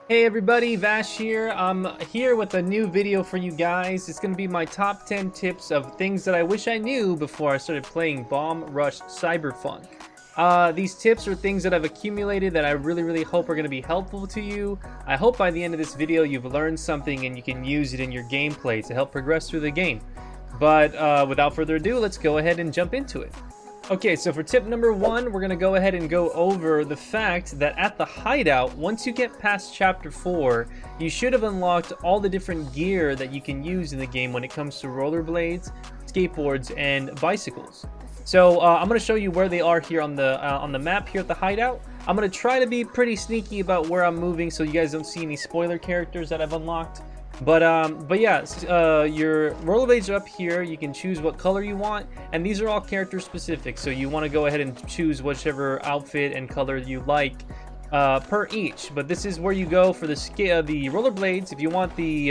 Hey everybody, Vash here. I'm here with a new video for you guys. It's going to be my top 10 tips of things that I wish I knew before I started playing Bomb Rush Cyberfunk. These tips are things that I've accumulated that I really hope are going to be helpful to you. I hope by the end of this video you've learned something and you can use it in your gameplay to help progress through the game. But without further ado, let's go ahead and jump into it. Okay, so for tip number 1, we're going to go ahead and go over the fact that at the hideout, once you get past chapter 4, you should have unlocked all the different gear that you can use in the game when it comes to rollerblades, skateboards, and bicycles. So I'm going to show you where they are here on the map here at the hideout. I'm going to try to be pretty sneaky about where I'm moving so you guys don't see any spoiler characters that I've unlocked. But yeah, your rollerblades are up here. You can choose what color you want, and these are all character specific. So you want to go ahead and choose whichever outfit and color you like per each. But this is where you go for the rollerblades. If you want the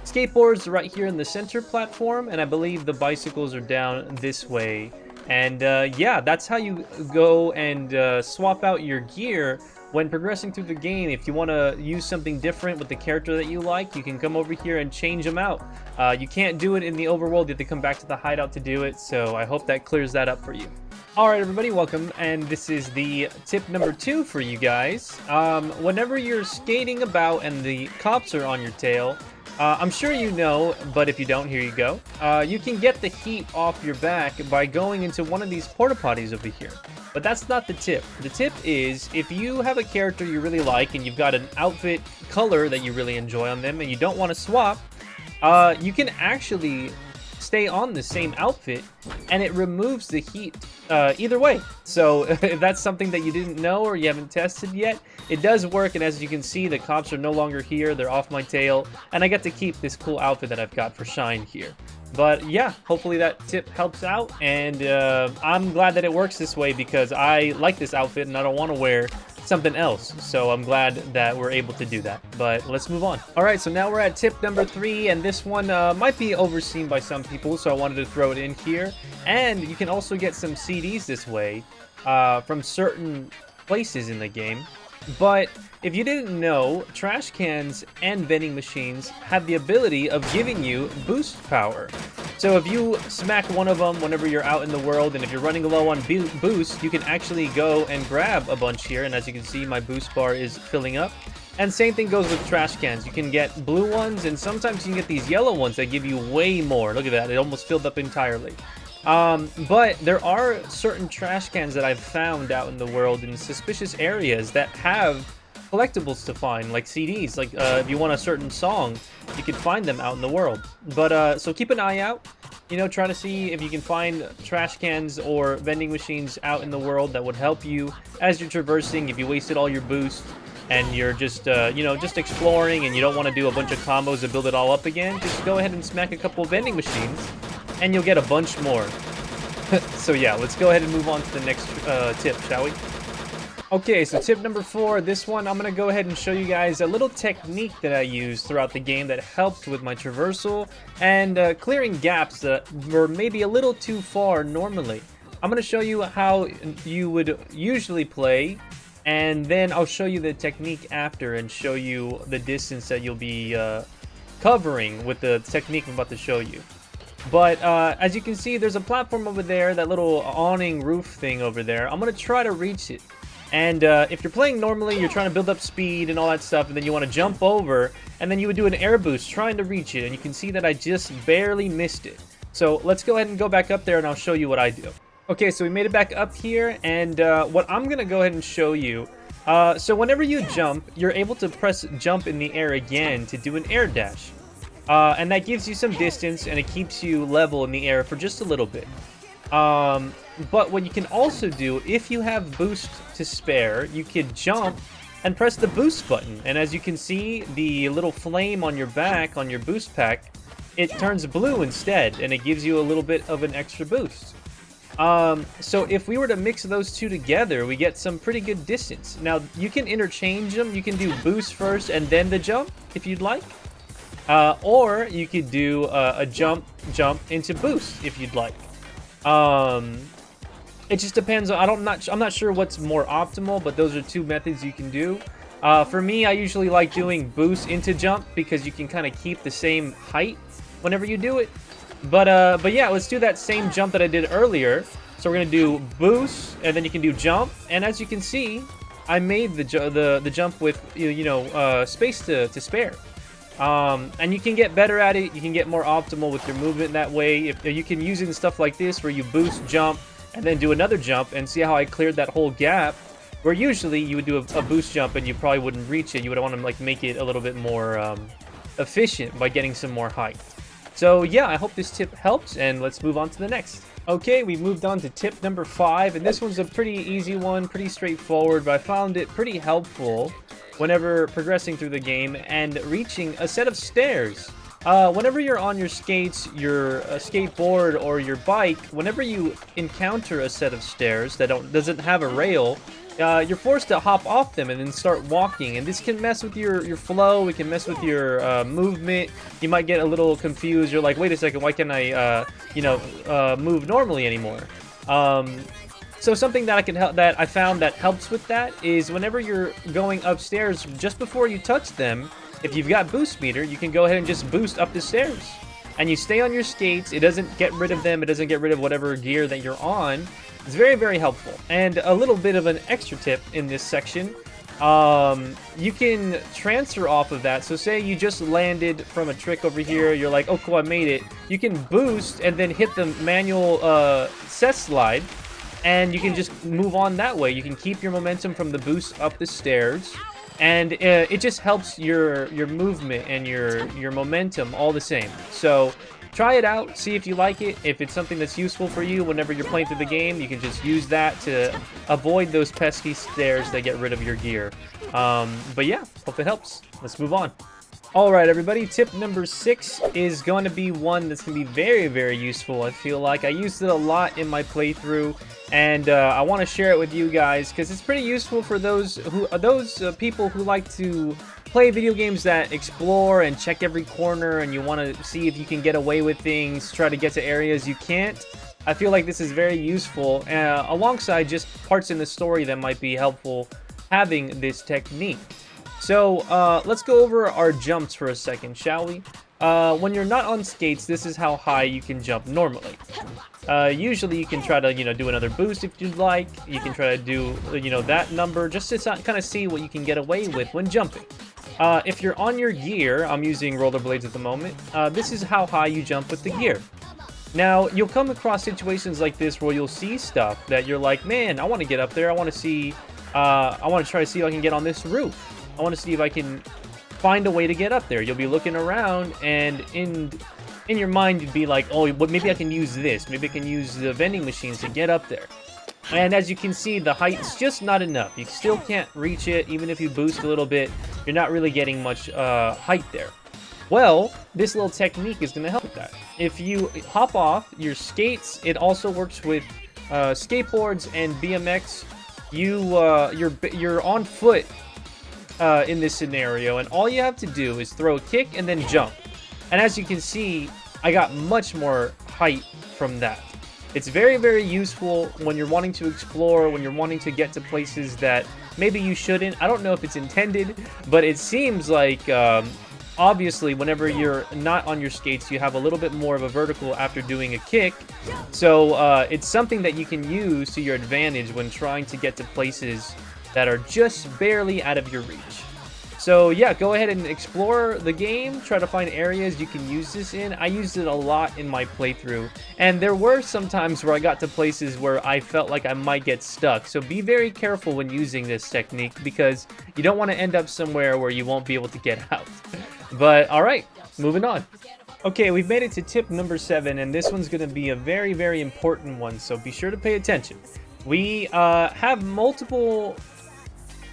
skateboards, right here in the center platform, and I believe the bicycles are down this way. And yeah, that's how you go and swap out your gear when progressing through the game. If you want to use something different with the character that you like, you can come over here and change them out. You can't do it in the overworld. You have to come back to the hideout to do it, so I hope that clears that up for you. Alright everybody, welcome, and this is the tip number 2 for you guys. Whenever you're skating about and the cops are on your tail, I'm sure you know, but if you don't, here you go. You can get the heat off your back by going into one of these porta potties over here. But that's not the tip. The tip is, if you have a character you really like and you've got an outfit color that you really enjoy on them and you don't want to swap, you can actually stay on the same outfit and it removes the heat either way. So if that's something that you didn't know or you haven't tested yet, it does work. And as you can see, the cops are no longer here. They're off my tail, and I get to keep this cool outfit that I've got for Shine here. But yeah, hopefully that tip helps out, and I'm glad that it works this way because I like this outfit and I don't want to wear something else. So I'm glad that we're able to do that. But let's move on. All right, so now we're at tip number 3, and this one might be overseen by some people, so I wanted to throw it in here. And you can also get some CDs this way from certain places in the game. But if you didn't know, trash cans and vending machines have the ability of giving you boost power. So if you smack one of them whenever you're out in the world, and if you're running low on boost, you can actually go and grab a bunch here. And as you can see, my boost bar is filling up. And same thing goes with trash cans. You can get blue ones, and sometimes you can get these yellow ones that give you way more. Look at that, it almost filled up entirely. But there are certain trash cans that I've found out in the world in suspicious areas that have collectibles to find, like CDs. Like if you want a certain song, you can find them out in the world. But so keep an eye out, you know, try to see if you can find trash cans or vending machines out in the world that would help you as you're traversing. If you wasted all your boost and you're just you know, just exploring and you don't want to do a bunch of combos to build it all up again, just go ahead and smack a couple of vending machines and you'll get a bunch more. So yeah, let's go ahead and move on to the next tip, shall we? Okay, so tip number 4, this one, I'm going to go ahead and show you guys a little technique that I used throughout the game that helped with my traversal and clearing gaps that were maybe a little too far normally. I'm going to show you how you would usually play, and then I'll show you the technique after and show you the distance that you'll be covering with the technique I'm about to show you. But as you can see, there's a platform over there, that little awning roof thing over there. I'm going to try to reach it. And if you're playing normally, you're trying to build up speed and all that stuff, and then you want to jump over, and then you would do an air boost trying to reach it. And you can see that I just barely missed it. So let's go ahead and go back up there, and I'll show you what I do. Okay, so we made it back up here, and what I'm going to go ahead and show you. So whenever you jump, you're able to press jump in the air again to do an air dash. And that gives you some distance, and it keeps you level in the air for just a little bit. But what you can also do, if you have boost to spare, you could jump and press the boost button. And as you can see, the little flame on your back, on your boost pack, it turns blue instead, and it gives you a little bit of an extra boost. So if we were to mix those two together, we get some pretty good distance. Now, you can interchange them. You can do boost first and then the jump, if you'd like. Or you could do a jump into boost, if you'd like. It just depends on, I'm not sure what's more optimal, but those are two methods you can do. For me, I usually like doing boost into jump because you can kind of keep the same height whenever you do it. But yeah, let's do that same jump that I did earlier. So we're gonna do boost, and then you can do jump. And as you can see, I made the jump with space to spare. And you can get better at it. You can get more optimal with your movement that way. If you can use it in stuff like this, where you boost, jump, and then do another jump, and see how I cleared that whole gap. Where usually you would do a boost jump and you probably wouldn't reach it. You would want to like make it a little bit more efficient by getting some more height. So yeah, I hope this tip helps, and let's move on to the next. Okay, we moved on to tip number 5, and this one's a pretty easy one, pretty straightforward, but I found it pretty helpful whenever progressing through the game and reaching a set of stairs. Whenever you're on your skates, your skateboard, or your bike, whenever you encounter a set of stairs that doesn't have a rail, you're forced to hop off them and then start walking, and this can mess with your flow. It can mess with your movement. You might get a little confused. You're like, wait a second, why can't I move normally anymore? So something that I found that helps with that is whenever you're going upstairs, just before you touch them, if you've got boost meter, you can go ahead and just boost up the stairs, and you stay on your skates. It doesn't get rid of them. It doesn't get rid of whatever gear that you're on. It's very, very helpful. And a little bit of an extra tip in this section, you can transfer off of that. So say you just landed from a trick over here, you're like, oh cool, I made it. You can boost and then hit the manual set slide, and you can just move on that way. You can keep your momentum from the boost up the stairs, and it just helps your movement and your momentum all the same. So try it out, see if you like it. If it's something that's useful for you whenever you're playing through the game, you can just use that to avoid those pesky stairs that get rid of your gear. But yeah, hope it helps. Let's move on. Alright everybody, tip number 6 is going to be one that's going to be very, very useful. I feel like I used it a lot in my playthrough, and I want to share it with you guys because it's pretty useful for those people who like to play video games that explore and check every corner, and you want to see if you can get away with things, try to get to areas you can't. I feel like this is very useful, alongside just parts in the story that might be helpful having this technique. So let's go over our jumps for a second, shall we? When you're not on skates, this is how high you can jump normally. Usually you can try to, do another boost if you'd like. You can try to do, that number just to kind of see what you can get away with when jumping. If you're on your gear, I'm using rollerblades at the moment, this is how high you jump with the gear. Now, you'll come across situations like this where you'll see stuff that you're like, man, I want to get up there. I want to see, I want to try to see if I can get on this roof. I want to see if I can find a way to get up there. You'll be looking around, and in your mind, you'd be like, oh, well, maybe I can use this. Maybe I can use the vending machines to get up there. And as you can see, the height's just not enough. You still can't reach it. Even if you boost a little bit, you're not really getting much height there. Well, this little technique is going to help with that. If you hop off your skates, it also works with skateboards and BMX. You're on foot in this scenario, and all you have to do is throw a kick and then jump. And as you can see, I got much more height from that. It's very, very useful when you're wanting to explore, when you're wanting to get to places that maybe you shouldn't. I don't know if it's intended, but it seems like obviously whenever you're not on your skates, you have a little bit more of a vertical after doing a kick. So it's something that you can use to your advantage when trying to get to places that are just barely out of your reach. So yeah, go ahead and explore the game, try to find areas you can use this in. I used it a lot in my playthrough, and there were some times where I got to places where I felt like I might get stuck. So be very careful when using this technique, because you don't want to end up somewhere where you won't be able to get out. But alright, moving on. Okay, we've made it to tip number 7, and this one's going to be a very, very important one, so be sure to pay attention. We have multiple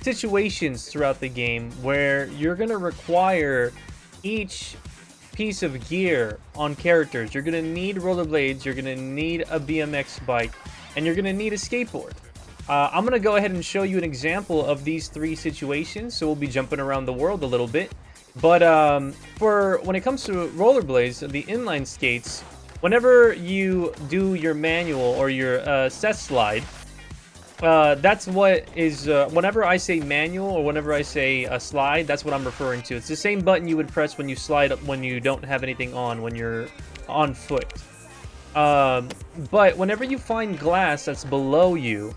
situations throughout the game where you're going to require each piece of gear on characters. You're going to need rollerblades, you're going to need a BMX bike, and you're going to need a skateboard. I'm going to go ahead and show you an example of these 3 situations, so we'll be jumping around the world a little bit. But for when it comes to rollerblades, the inline skates, whenever you do your manual or your set slide, That's what is, whenever I say manual or whenever I say a slide, that's what I'm referring to. It's the same button you would press when you slide up when you don't have anything on, when you're on foot. Um, but whenever you find glass that's below you,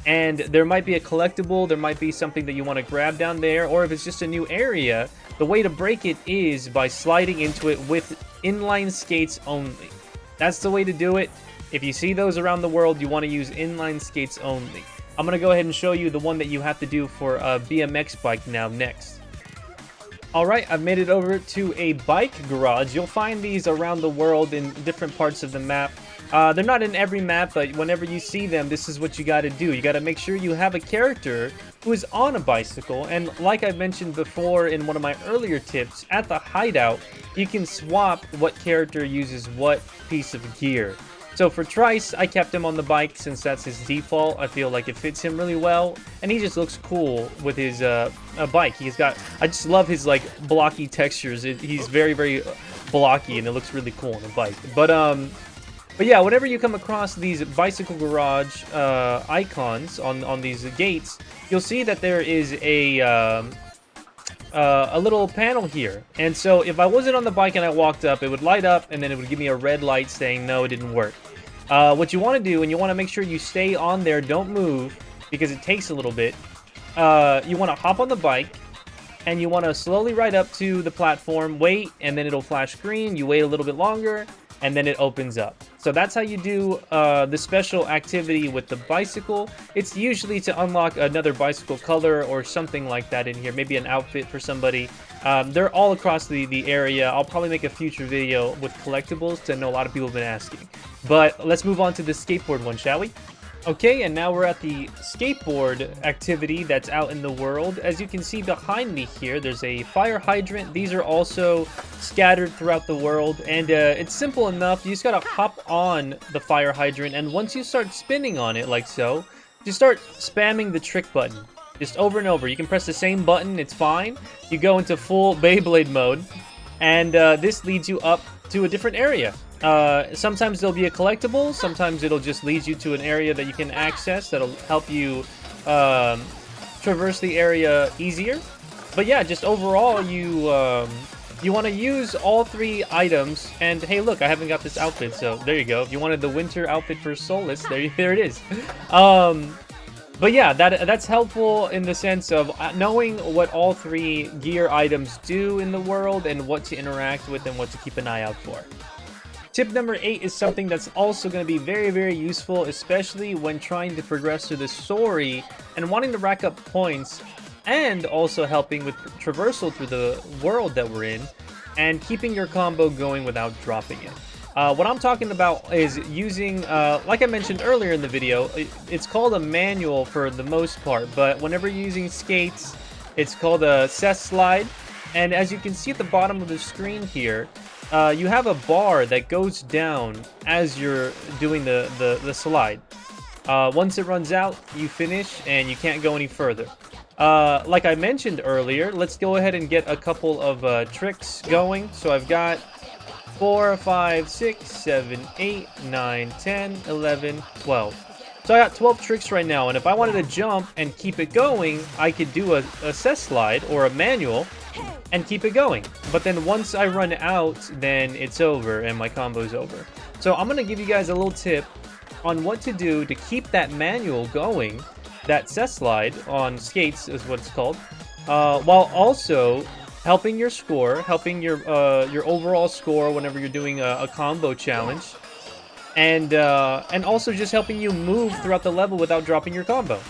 and there might be a collectible, there might be something that you want to grab down there, or if it's just a new area, the way to break it is by sliding into it with inline skates only. That's the way to do it. If you see those around the world, you want to use inline skates only. I'm going to go ahead and show you the one that you have to do for a BMX bike now next. Alright, I've made it over to a bike garage. You'll find these around the world in different parts of the map. They're not in every map, but whenever you see them, this is what you gotta do. You gotta make sure you have a character who is on a bicycle, and like I mentioned before in one of my earlier tips, at the hideout, you can swap what character uses what piece of gear. So for Trice, I kept him on the bike since that's his default. I feel like it fits him really well, and he just looks cool with his bike. I just love his like blocky textures. He's very, very blocky, and it looks really cool on the bike. But yeah, whenever you come across these bicycle garage icons on these gates, you'll see that there is a little panel here. And so if I wasn't on the bike and I walked up, it would light up and then it would give me a red light saying no, it didn't work. What you want to do, and you want to make sure you stay on there, don't move, because it takes a little bit. You want to hop on the bike and you want to slowly ride up to the platform, wait, and then it'll flash green. You wait a little bit longer and then it opens up. So that's how you do the special activity with the bicycle. It's usually to unlock another bicycle color or something like that in here, maybe an outfit for somebody. They're all across the area. I'll probably make a future video with collectibles, because I know a lot of people have been asking. But let's move on to the skateboard one, shall we? Okay, and now we're at the skateboard activity that's out in the world. As you can see behind me here, there's a fire hydrant. These are also scattered throughout the world, and it's simple enough. You just gotta hop on the fire hydrant, and once you start spinning on it like so, just start spamming the trick button. Just over and over. You can press the same button, it's fine. You go into full Beyblade mode, and this leads you up to a different area. Sometimes there'll be a collectible, sometimes it'll just lead you to an area that you can access that'll help you traverse the area easier. But yeah, just overall, you want to use all three items. And hey, look, I haven't got this outfit, so there you go. If you wanted the winter outfit for Solus, there it is. But yeah, that's helpful in the sense of knowing what all three gear items do in the world and what to interact with and what to keep an eye out for. Tip number 8 is something that's also going to be very, very useful, especially when trying to progress through the story and wanting to rack up points, and also helping with traversal through the world that we're in and keeping your combo going without dropping it. What I'm talking about is using, like I mentioned earlier in the video, it's called a manual for the most part, but whenever you're using skates, it's called a cess slide. And as you can see at the bottom of the screen here, you have a bar that goes down as you're doing the slide. Once it runs out, you finish and you can't go any further. Like I mentioned earlier, let's go ahead and get a couple of tricks going. So I've got 4, 5, 6, 7, 8, 9, 10, 11, 12. So I got 12 tricks right now, and if I wanted to jump and keep it going, I could do a cess slide or a manual and keep it going. But then once I run out, then it's over and my combo's over. So I'm gonna give you guys a little tip on what to do to keep that manual going, that cess slide on skates is what it's called, while also helping your score, helping your overall score whenever you're doing a combo challenge, and also just helping you move throughout the level without dropping your combo.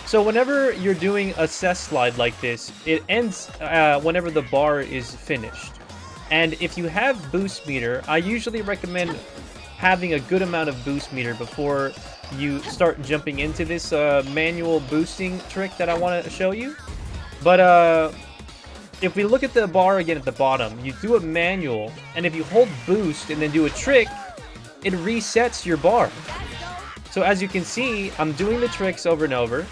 So whenever you're doing a cess slide like this, it ends whenever the bar is finished. And if you have boost meter, I usually recommend having a good amount of boost meter before you start jumping into this manual boosting trick that I want to show you. But if we look at the bar again at the bottom, you do a manual, and if you hold boost and then do a trick, it resets your bar. So as you can see, I'm doing the tricks over and over,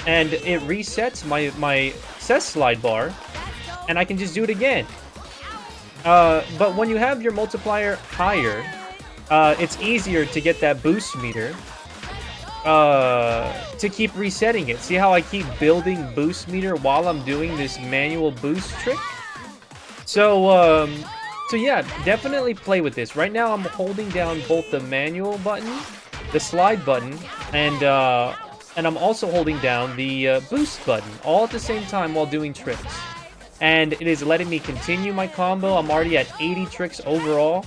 and it resets my cess slide bar, and I can just do it again. But when you have your multiplier higher, it's easier to get that boost meter. to keep resetting it. See how I keep building boost meter while I'm doing this manual boost trick? So yeah, definitely play with this. Right now I'm holding down both the manual button, the slide button, and I'm also holding down the boost button all at the same time while doing tricks. And it is letting me continue my combo. I'm already at 80 tricks overall,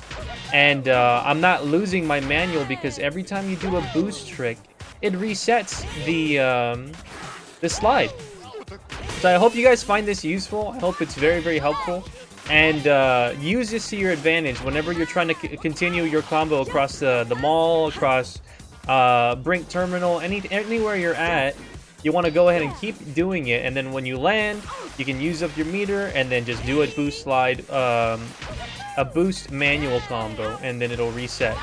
and I'm not losing my manual because every time you do a boost trick, it resets the slide. So I hope you guys find this useful. I hope it's very, very helpful. And use this to your advantage whenever you're trying to continue your combo across the mall, across Brink Terminal, anywhere you're at. You want to go ahead and keep doing it, and then when you land, you can use up your meter and then just do a boost slide, a boost manual combo, and then it'll reset.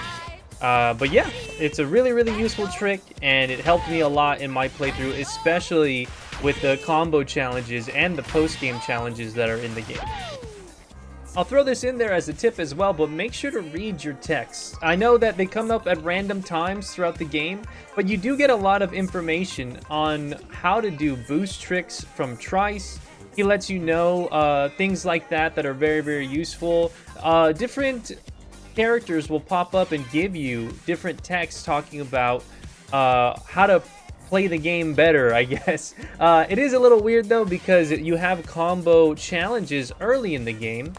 But yeah, it's a really, really useful trick, and it helped me a lot in my playthrough, especially with the combo challenges and the post-game challenges that are in the game. I'll throw this in there as a tip as well, but make sure to read your texts. I know that they come up at random times throughout the game, but you do get a lot of information on how to do boost tricks from Trice. He lets you know things like that are very, very useful. Different characters will pop up and give you different texts talking about how to play the game better, I guess. It is a little weird though, because you have combo challenges early in the game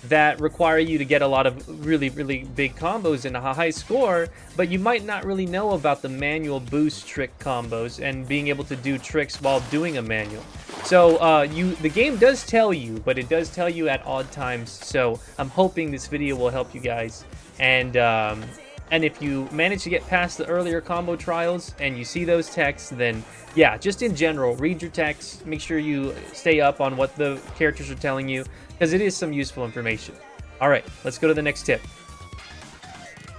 that require you to get a lot of really, really big combos and a high score, but you might not really know about the manual boost trick combos and being able to do tricks while doing a manual. So the game does tell you, but it does tell you at odd times. So I'm hoping this video will help you guys. And if you manage to get past the earlier combo trials and you see those texts, then yeah, just in general, read your texts. Make sure you stay up on what the characters are telling you, because it is some useful information. All right, let's go to the next tip.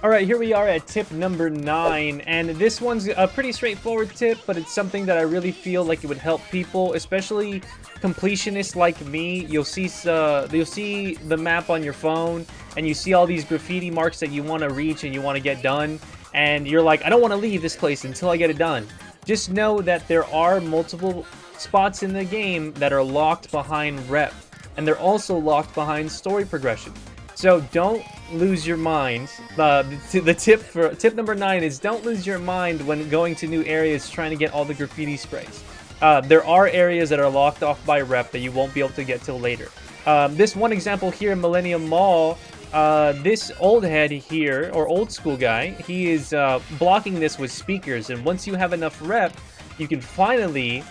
All right, here we are at tip number 9, and this one's a pretty straightforward tip, but it's something that I really feel like it would help people, especially completionists like me. You'll see the map on your phone, and you see all these graffiti marks that you want to reach and you want to get done, and you're like, I don't want to leave this place until I get it done. Just know that there are multiple spots in the game that are locked behind rep, and they're also locked behind story progression. So don't lose your mind. The tip number 9 is don't lose your mind when going to new areas trying to get all the graffiti sprays. There are areas that are locked off by rep that you won't be able to get till later. This one example here in Millennium Mall, this old head here, or old school guy, he is blocking this with speakers, and once you have enough rep, you can finally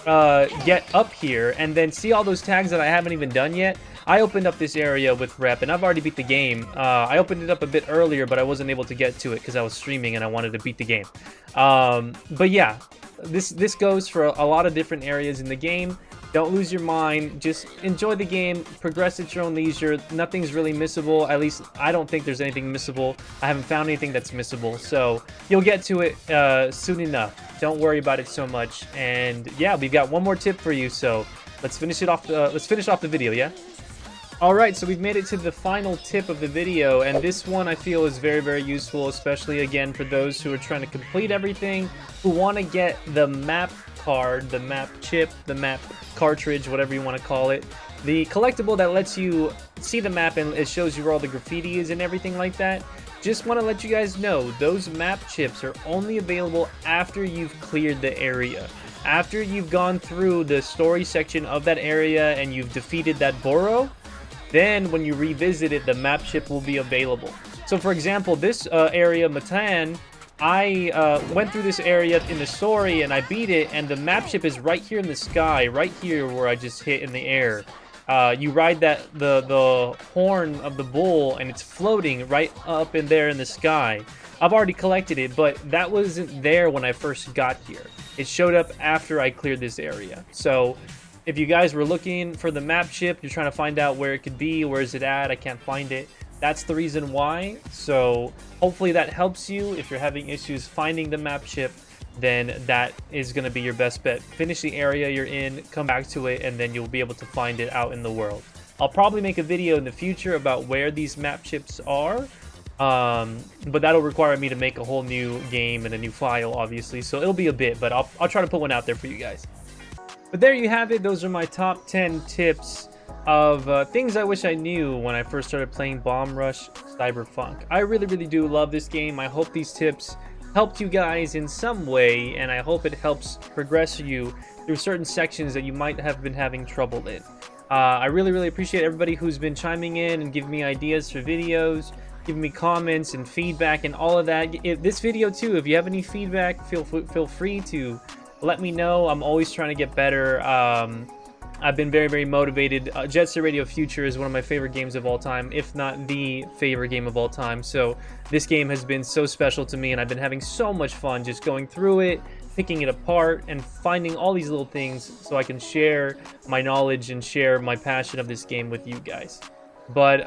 get up here and then see all those tags that I haven't even done yet. I opened up this area with rep, and I've already beat the game. I opened it up a bit earlier, but I wasn't able to get to it because I was streaming and I wanted to beat the game. But yeah, this goes for a lot of different areas in the game. Don't lose your mind. Just enjoy the game. Progress at your own leisure. Nothing's really missable. At least I don't think there's anything missable. I haven't found anything that's missable. So you'll get to it soon enough. Don't worry about it so much. And yeah, we've got one more tip for you. So let's finish it off. Let's finish off the video. Yeah. All right, so we've made it to the final tip of the video, and this one I feel is very, very useful, especially again for those who are trying to complete everything, who want to get the map card, the map chip, the map cartridge, whatever you want to call it, the collectible that lets you see the map and it shows you where all the graffiti is and everything like that. Just want to let you guys know, those map chips are only available after you've cleared the area. After you've gone through the story section of that area and you've defeated that Boro, then when you revisit it, the map chip will be available. So for example, this area, Matan, I went through this area in the story and I beat it, and the map chip is right here in the sky, right here where I just hit in the air. You ride the horn of the bull and it's floating right up in there in the sky. I've already collected it, but that wasn't there when I first got here. It showed up after I cleared this area. So if you guys were looking for the map chip, you're trying to find out where it could be, where is it at, I can't find it. That's the reason why. So hopefully that helps you. If you're having issues finding the map chip, then that is going to be your best bet. Finish the area you're in, come back to it, and then you'll be able to find it out in the world. I'll probably make a video in the future about where these map chips are, But that'll require me to make a whole new game and a new file, obviously. So it'll be a bit, but I'll try to put one out there for you guys. But there you have it. Those are my top 10 tips of things I wish I knew when I first started playing Bomb Rush Cyberfunk. I really, really do love this game. I hope these tips helped you guys in some way, and I hope it helps progress you through certain sections that you might have been having trouble in. I really, really appreciate everybody who's been chiming in and giving me ideas for videos, giving me comments and feedback and all of that. This video too, if you have any feedback, feel free to let me know. I'm always trying to get better. I've been very, very motivated. Jet Set Radio Future is one of my favorite games of all time, if not the favorite game of all time. So this game has been so special to me, and I've been having so much fun just going through it, picking it apart, and finding all these little things so I can share my knowledge and share my passion of this game with you guys. But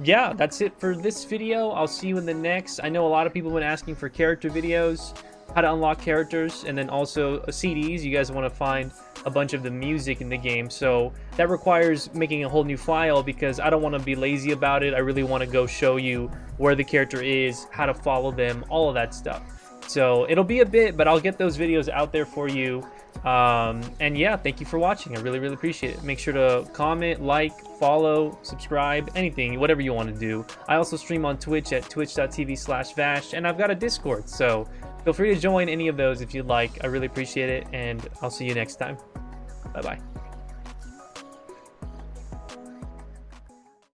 yeah, that's it for this video. I'll see you in the next. I know a lot of people have been asking for character videos, how to unlock characters, and then also CDs. You guys want to find a bunch of the music in the game, so that requires making a whole new file because I don't want to be lazy about it. I really want to go show you where the character is, how to follow them, all of that stuff. So it'll be a bit, but I'll get those videos out there for you. And yeah, thank you for watching. I really, really appreciate it. Make sure to comment, like, follow, subscribe, anything, whatever you want to do. I also stream on Twitch at twitch.tv/Vash, and I've got a Discord, so feel free to join any of those if you'd like. I really appreciate it, and I'll see you next time. Bye-bye.